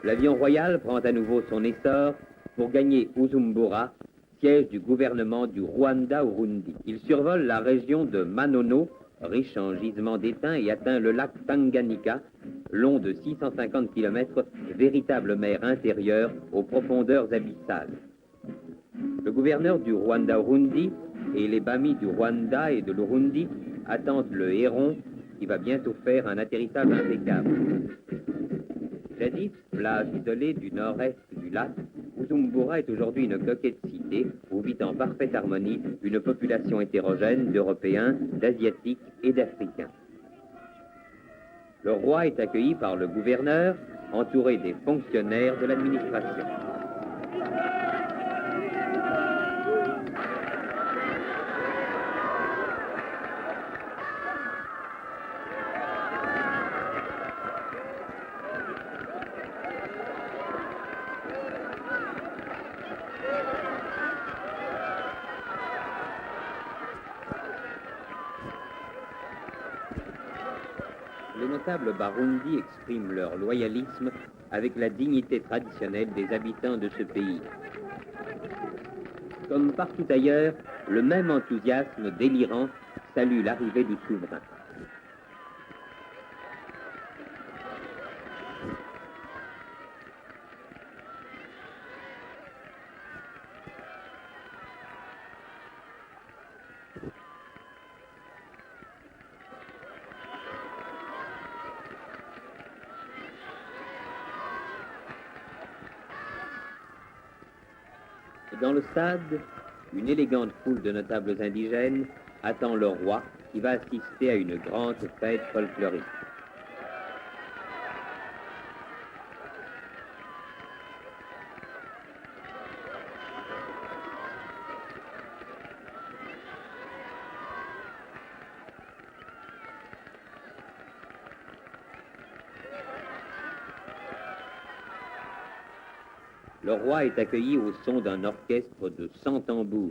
L'avion royal prend à nouveau son essor pour gagner Bujumbura, siège du gouvernement du Rwanda-Urundi. Il survole la région de Manono, riche en gisements d'étain, et atteint le lac Tanganyika, long de 650 km, véritable mer intérieure aux profondeurs abyssales. Le gouverneur du Rwanda-Urundi et les Bami du Rwanda et de l'Urundi attendent le héron qui va bientôt faire un atterrissage impeccable. Jadis, plage isolée du nord-est du lac, Bujumbura est aujourd'hui une coquette cité où vit en parfaite harmonie une population hétérogène d'Européens, d'Asiatiques et d'Africains. Le roi est accueilli par le gouverneur, entouré des fonctionnaires de l'administration. Les notables Barundi expriment leur loyalisme avec la dignité traditionnelle des habitants de ce pays. Comme partout ailleurs, le même enthousiasme délirant salue l'arrivée du souverain. Dans le stade, une élégante foule de notables indigènes attend le roi qui va assister à une grande fête folklorique. Le roi est accueilli au son d'un orchestre de 100 tambours.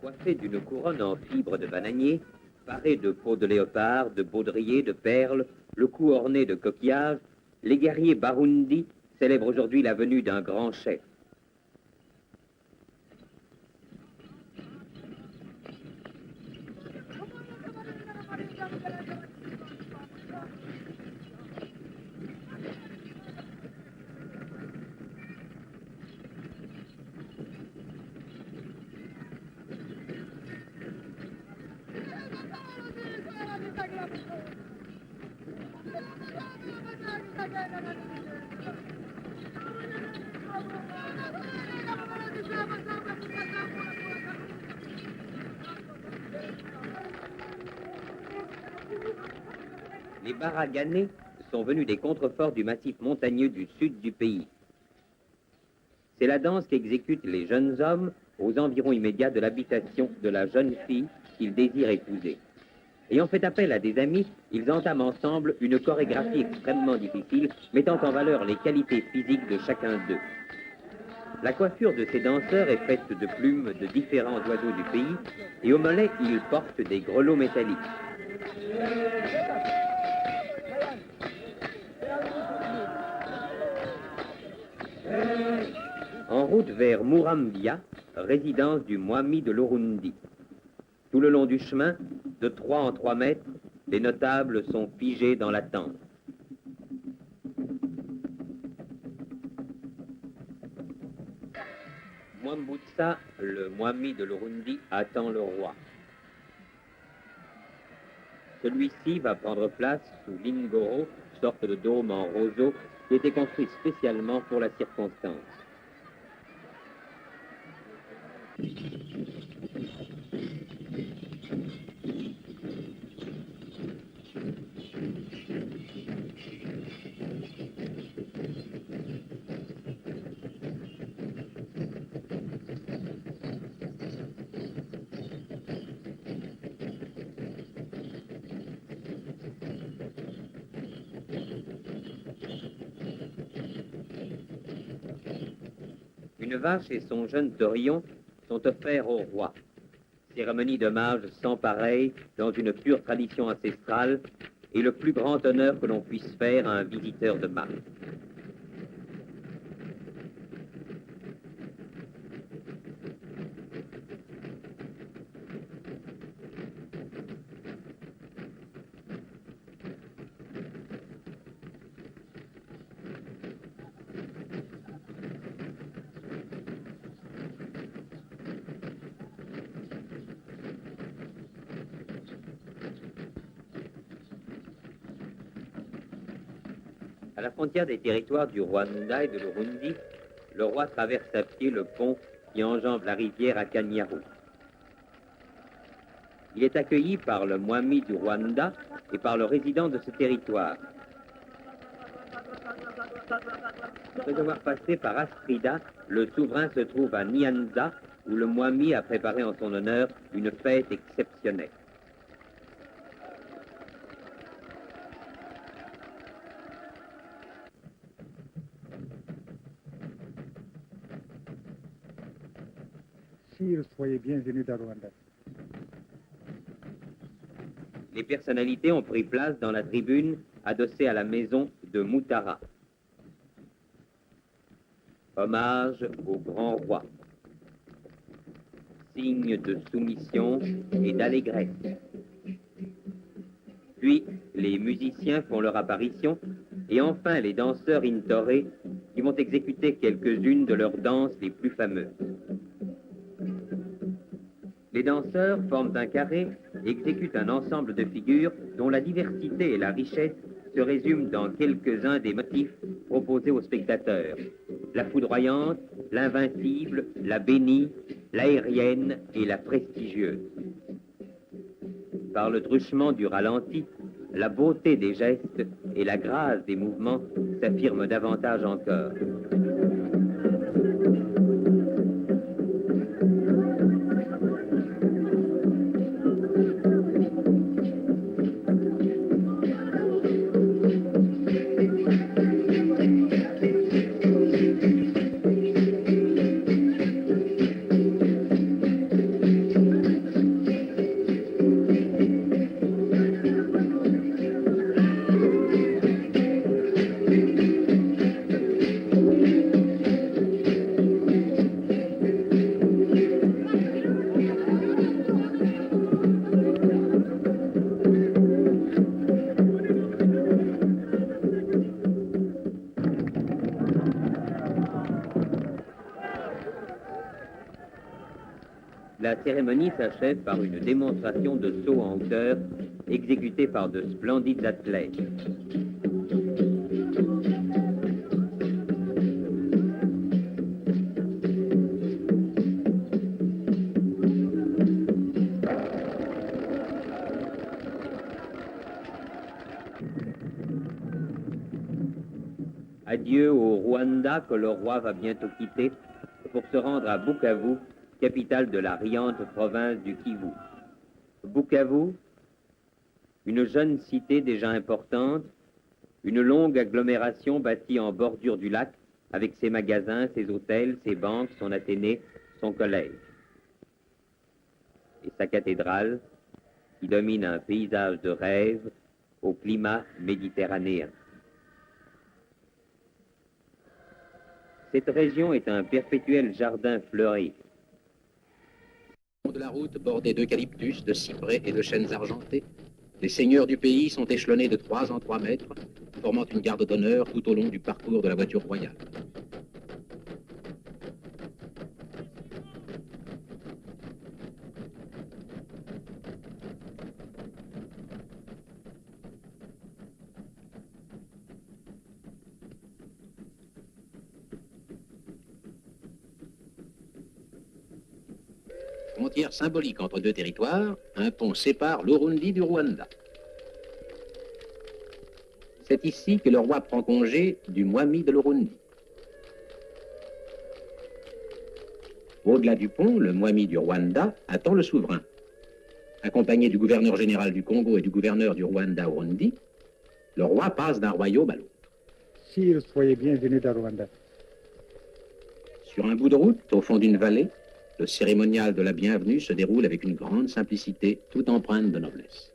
Coiffé d'une couronne en fibres de bananier, paré de peaux de léopard, de baudrier, de perles, le cou orné de coquillages, les guerriers Barundi célèbrent aujourd'hui la venue d'un grand chef. Les Baraganés sont venus des contreforts du massif montagneux du sud du pays. C'est la danse qu'exécutent les jeunes hommes aux environs immédiats de l'habitation de la jeune fille qu'ils désirent épouser. Ayant fait appel à des amis, ils entament ensemble une chorégraphie extrêmement difficile, mettant en valeur les qualités physiques de chacun d'eux. La coiffure de ces danseurs est faite de plumes de différents oiseaux du pays, et au mollet, ils portent des grelots métalliques. En route vers Murambia, résidence du Mwami de l'Urundi. Tout le long du chemin, de 3 en 3 mètres, les notables sont figés dans l'attente. Mwambutsa, le Mwami de l'Urundi, attend le roi. Celui-ci va prendre place sous l'Ingoro, sorte de dôme en roseau qui était construit spécialement pour la circonstance. Une vache et son jeune taurillon sont offerts au roi. Cérémonie d'hommage sans pareil dans une pure tradition ancestrale et le plus grand honneur que l'on puisse faire à un visiteur de Mars. À la frontière des territoires du Rwanda et de l'Urundi, le roi traverse à pied le pont qui enjambe la rivière à Kanyaru. Il est accueilli par le Mwami du Rwanda et par le résident de ce territoire. Après avoir passé par Astrida, le souverain se trouve à Nyanza, où le Mwami a préparé en son honneur une fête exceptionnelle. Soyez bienvenus dans Rwanda. Les personnalités ont pris place dans la tribune adossée à la maison de Mutara. Hommage au grand roi. Signe de soumission et d'allégresse. Puis, les musiciens font leur apparition et enfin les danseurs Intore qui vont exécuter quelques-unes de leurs danses les plus fameuses. Les danseurs forment un carré et exécutent un ensemble de figures dont la diversité et la richesse se résument dans quelques-uns des motifs proposés aux spectateurs. La foudroyante, l'invincible, la bénie, l'aérienne et la prestigieuse. Par le truchement du ralenti, la beauté des gestes et la grâce des mouvements s'affirment davantage encore. La cérémonie s'achève par une démonstration de saut en hauteur exécutée par de splendides athlètes. Adieu au Rwanda que le roi va bientôt quitter pour se rendre à Bukavu, capitale de la riante province du Kivu. Bukavu, une jeune cité déjà importante, une longue agglomération bâtie en bordure du lac, avec ses magasins, ses hôtels, ses banques, son athénée, son collège. Et sa cathédrale, qui domine un paysage de rêve au climat méditerranéen. Cette région est un perpétuel jardin fleuri. De la route, bordée d'eucalyptus, de cyprès et de chênes argentés, les seigneurs du pays sont échelonnés de 3 en 3 mètres, formant une garde d'honneur tout au long du parcours de la voiture royale. frontière symbolique entre deux territoires, un pont sépare l'Urundi du Rwanda. C'est ici que le roi prend congé du Mwami de l'Urundi. Au-delà du pont, le Mwami du Rwanda attend le souverain. Accompagné du gouverneur général du Congo et du gouverneur du Rwanda-Urundi, le roi passe d'un royaume à l'autre. Sire, soyez bienvenue dans Rwanda. Sur un bout de route, au fond d'une vallée, le cérémonial de la bienvenue se déroule avec une grande simplicité, toute empreinte de noblesse.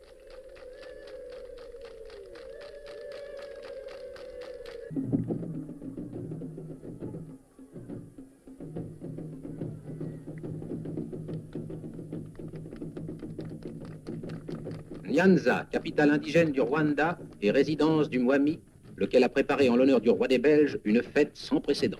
Nyanza, capitale indigène du Rwanda et résidence du Mwami, lequel a préparé en l'honneur du roi des Belges une fête sans précédent.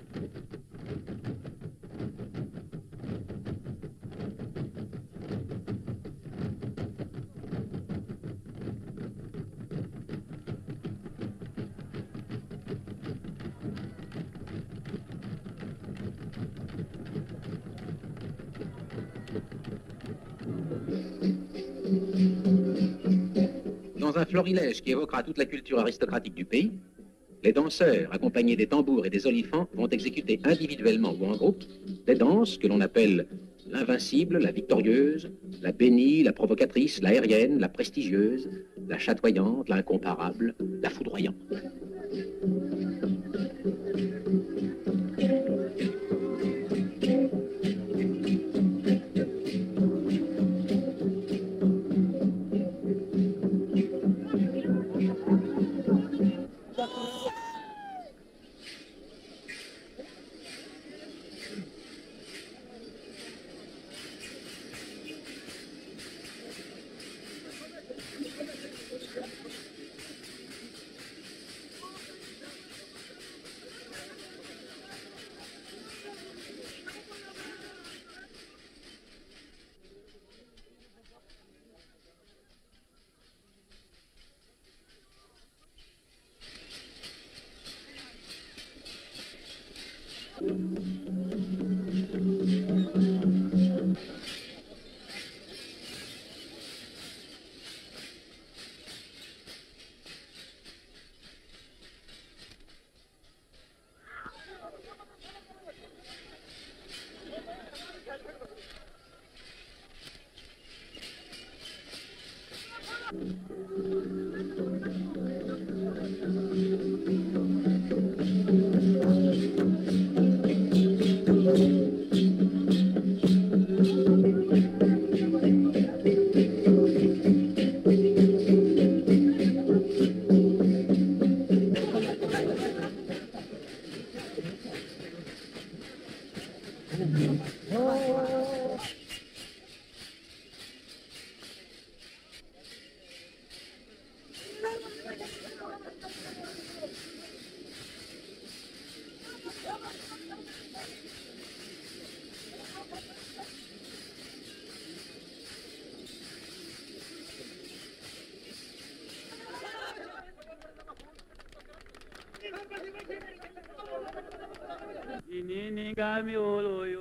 Dans un florilège qui évoquera toute la culture aristocratique du pays, les danseurs, accompagnés des tambours et des olifants, vont exécuter individuellement ou en groupe des danses que l'on appelle l'invincible, la victorieuse, la bénie, la provocatrice, l'aérienne, la prestigieuse, la chatoyante, l'incomparable, la foudroyante.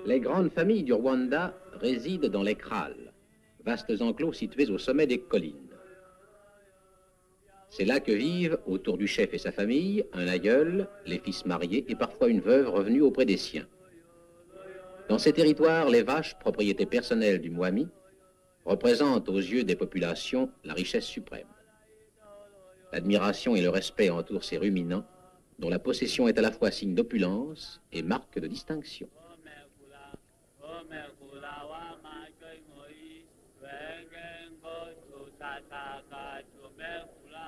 Les grandes familles du Rwanda résident dans les krals, vastes enclos situés au sommet des collines. C'est là que vivent, autour du chef et sa famille, un aïeul, les fils mariés et parfois une veuve revenue auprès des siens. Dans ces territoires, les vaches, propriété personnelle du Mwami, représentent aux yeux des populations la richesse suprême. L'admiration et le respect entourent ces ruminants, dont la possession est à la fois signe d'opulence et marque de distinction.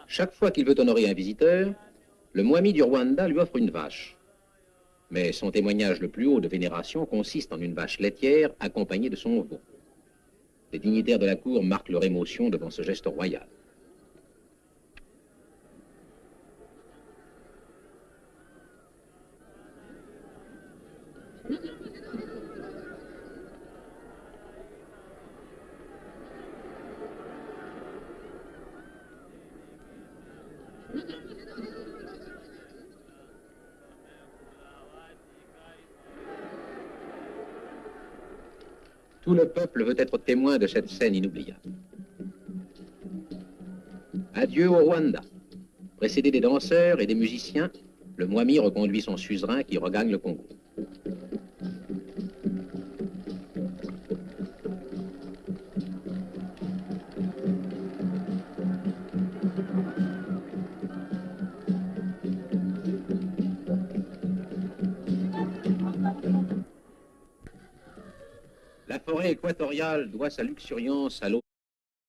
Chaque fois qu'il veut honorer un visiteur, le Mwami du Rwanda lui offre une vache. Mais son témoignage le plus haut de vénération consiste en une vache laitière accompagnée de son veau. Les dignitaires de la cour marquent leur émotion devant ce geste royal. Tout le peuple veut être témoin de cette scène inoubliable. Adieu au Rwanda. Précédé des danseurs et des musiciens, le Mwami reconduit son suzerain qui regagne le Congo. La forêt équatoriale doit sa luxuriance à l'eau.